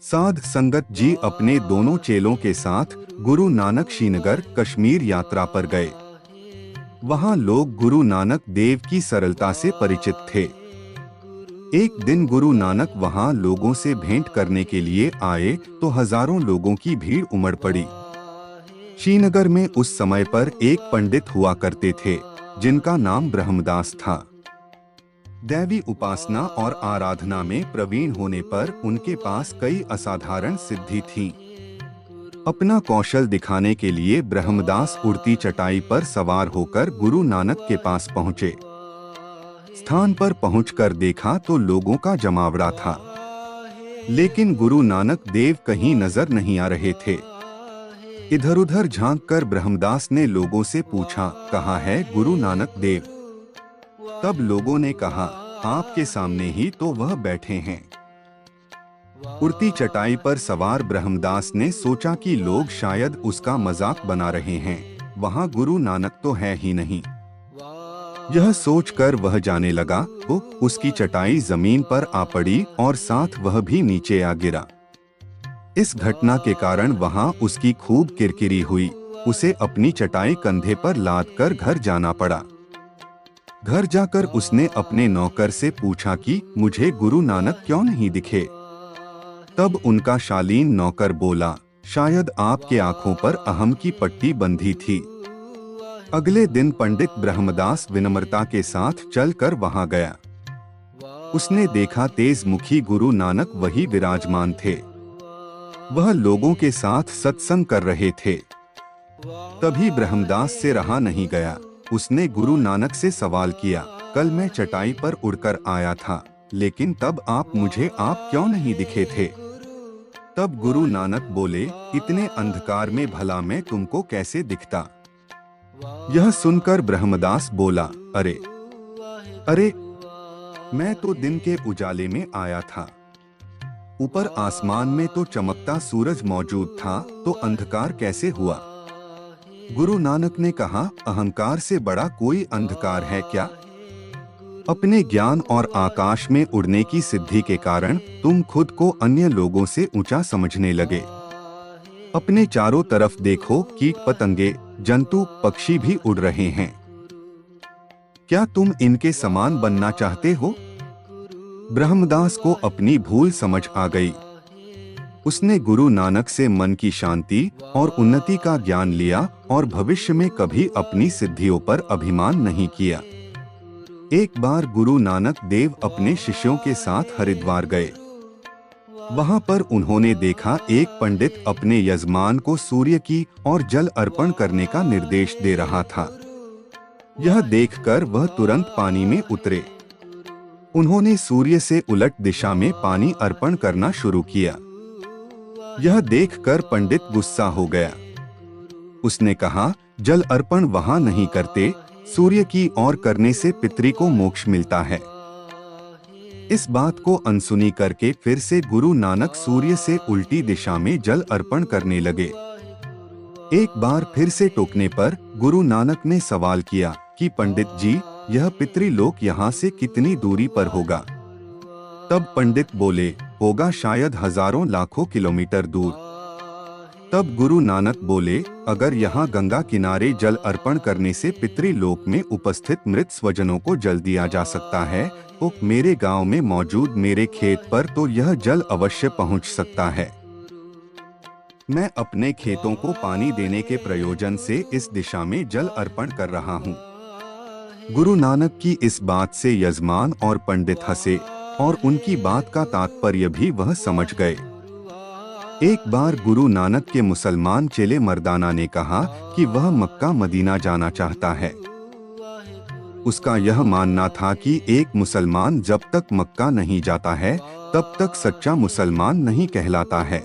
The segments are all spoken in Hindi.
साध संगत जी अपने दोनों चेलों के साथ गुरु नानक श्रीनगर कश्मीर यात्रा पर गए। वहां लोग गुरु नानक देव की सरलता से परिचित थे। एक दिन गुरु नानक वहां लोगों से भेंट करने के लिए आए तो हजारों लोगों की भीड़ उमड़ पड़ी। श्रीनगर में उस समय पर एक पंडित हुआ करते थे जिनका नाम ब्रह्मदास था। दैवी उपासना और आराधना में प्रवीण होने पर उनके पास कई असाधारण सिद्धि थी। अपना कौशल दिखाने के लिए ब्रह्मदास उड़ती चटाई पर सवार होकर गुरु नानक के पास पहुंचे। स्थान पर पहुंचकर देखा तो लोगों का जमावड़ा था, लेकिन गुरु नानक देव कहीं नजर नहीं आ रहे थे। इधर-उधर झांककर ब्रह्मदास ने लोगों से पूछा, कहाँ है गुरु नानक देव? तब लोगों ने कहा, आपके सामने ही तो वह बैठे हैं। उड़ती चटाई पर सवार ब्रह्मदास ने सोचा कि लोग शायद उसका मजाक बना रहे हैं, वहां गुरु नानक तो है ही नहीं। यह सोचकर वह जाने लगा तो उसकी चटाई जमीन पर आ पड़ी और साथ वह भी नीचे आ गिरा। इस घटना के कारण वहां उसकी खूब किरकिरी हुई। उसे अपनी चटाई कंधे पर लाद कर घर जाना पड़ा। घर जाकर उसने अपने नौकर से पूछा कि मुझे गुरु नानक क्यों नहीं दिखे? तब उनका शालीन नौकर बोला, शायद आपके आंखों पर अहम की पट्टी बंधी थी। अगले दिन पंडित ब्रह्मदास विनम्रता के साथ चलकर वहां गया। उसने देखा तेज मुखी गुरु नानक वही विराजमान थे। वह लोगों के साथ सत्संग कर रहे थे। तभी ब्रह्मदास से रहा नहीं गया। उसने गुरु नानक से सवाल किया, कल मैं चटाई पर उड़कर आया था, लेकिन तब मुझे आप क्यों नहीं दिखे थे? तब गुरु नानक बोले, इतने अंधकार में भला मैं तुमको कैसे दिखता? यह सुनकर ब्रह्मदास बोला, अरे मैं तो दिन के उजाले में आया था। ऊपर आसमान में तो चमकता सूरज मौजूद था, तो अंधकार कैसे हुआ? गुरु नानक ने कहा, अहंकार से बड़ा कोई अंधकार है क्या? अपने ज्ञान और आकाश में उड़ने की सिद्धि के कारण तुम खुद को अन्य लोगों से ऊंचा समझने लगे। अपने चारों तरफ देखो, कीट पतंगे, जंतु, पक्षी भी उड़ रहे हैं। क्या तुम इनके समान बनना चाहते हो? ब्रह्मदास को अपनी भूल समझ आ गई। उसने गुरु नानक से मन की शांति और उन्नति का ज्ञान लिया और भविष्य में कभी अपनी सिद्धियों पर अभिमान नहीं किया। एक बार गुरु नानक देव अपने शिष्यों के साथ हरिद्वार गए। वहां पर उन्होंने देखा एक पंडित अपने यजमान को सूर्य की और जल अर्पण करने का निर्देश दे रहा था। यह देखकर वह तुरंत पानी में उतरे। उन्होंने सूर्य से उलट दिशा में पानी अर्पण करना शुरू किया। यह देखकर पंडित गुस्सा हो गया। उसने कहा, जल अर्पण वहां नहीं करते, सूर्य की ओर करने से पितरी को मोक्ष मिलता है। इस बात को अनसुनी करके फिर से गुरु नानक सूर्य से उल्टी दिशा में जल अर्पण करने लगे। एक बार फिर से टोकने पर गुरु नानक ने सवाल किया कि पंडित जी, यह पितृलोक यहाँ से कितनी दूरी पर होगा? तब पंडित बोले, होगा शायद हजारों लाखों किलोमीटर दूर। तब गुरु नानक बोले, अगर यहाँ गंगा किनारे जल अर्पण करने से पितृलोक में उपस्थित मृत स्वजनों को जल दिया जा सकता है, तो मेरे गांव में मौजूद मेरे खेत पर तो यह जल अवश्य पहुंच सकता है। मैं अपने खेतों को पानी देने के प्रयोजन से इस दिशा में जल अर्पण कर रहा हूँ। गुरु नानक की इस बात से यजमान और पंडित हंसे और उनकी बात का तात्पर्य भी वह समझ गए। एक बार गुरु नानक के मुसलमान चेले मर्दाना ने कहा कि वह मक्का मदीना जाना चाहता है। उसका यह मानना था कि एक मुसलमान जब तक मक्का नहीं जाता है तब तक सच्चा मुसलमान नहीं कहलाता है।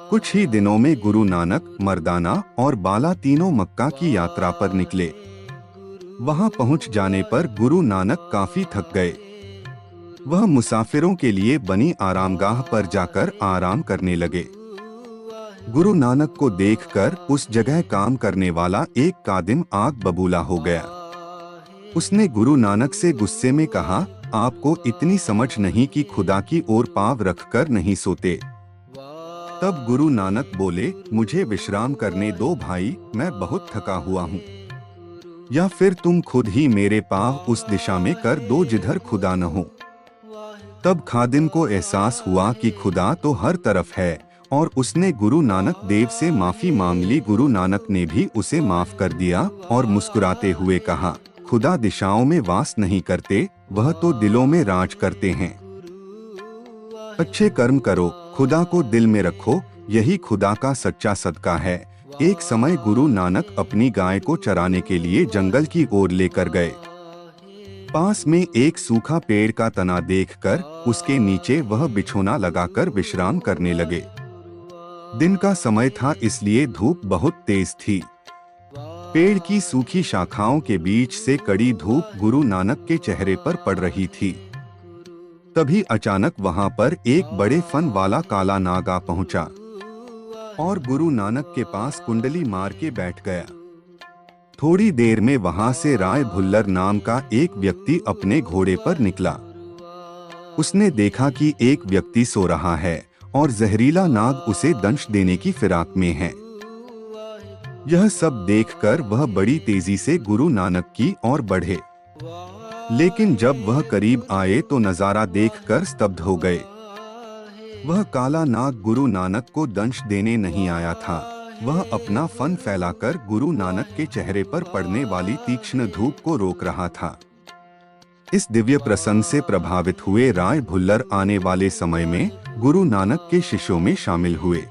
कुछ ही दिनों में गुरु नानक, मर्दाना और बाला तीनों मक्का की यात्रा पर निकले। वहां पहुंच जाने पर गुरु नानक काफी थक गए। वह मुसाफिरों के लिए बनी आरामगाह पर जाकर आराम करने लगे। गुरु नानक को देखकर उस जगह काम करने वाला एक कादिम आग बबूला हो गया। उसने गुरु नानक से गुस्से में कहा, आपको इतनी समझ नहीं कि खुदा की ओर पाँव रखकर नहीं सोते। तब गुरु नानक बोले, मुझे विश्राम करने दो भाई, मैं बहुत थका हुआ हूँ। या फिर तुम खुद ही मेरे पाँव उस दिशा में कर दो जिधर खुदा न हो। तब खादिम को एहसास हुआ कि खुदा तो हर तरफ है, और उसने गुरु नानक देव से माफी मांग ली। गुरु नानक ने भी उसे माफ कर दिया और मुस्कुराते हुए कहा, खुदा दिशाओं में वास नहीं करते, वह तो दिलों में राज करते हैं। अच्छे कर्म करो, खुदा को दिल में रखो, यही खुदा का सच्चा सदका है। एक समय गुरु नानक अपनी गाय को चराने के लिए जंगल की ओर लेकर गए। पास में एक सूखा पेड़ का तना देखकर उसके नीचे वह बिछोना लगाकर विश्राम करने लगे। दिन का समय था, इसलिए धूप बहुत तेज थी। पेड़ की सूखी शाखाओं के बीच से कड़ी धूप गुरु नानक के चेहरे पर पड़ रही थी। तभी अचानक वहां पर एक बड़े फन वाला काला नाग आ पहुंचा और गुरु नानक के पास कुंडली मार के बैठ गया। थोड़ी देर में वहां से राय भुल्लर नाम का एक व्यक्ति अपने घोड़े पर निकला। उसने देखा कि एक व्यक्ति सो रहा है और जहरीला नाग उसे दंश देने की फिराक में है। यह सब देखकर वह बड़ी तेजी से गुरु नानक की ओर बढ़े, लेकिन जब वह करीब आए तो नजारा देखकर स्तब्ध हो गए। वह काला नाग गुरु नानक को दंश देने नहीं आया था, वह अपना फन फैलाकर गुरु नानक के चेहरे पर पड़ने वाली तीक्ष्ण धूप को रोक रहा था। इस दिव्य प्रसंग से प्रभावित हुए राय भुल्लर आने वाले समय में गुरु नानक के शिष्यों में शामिल हुए।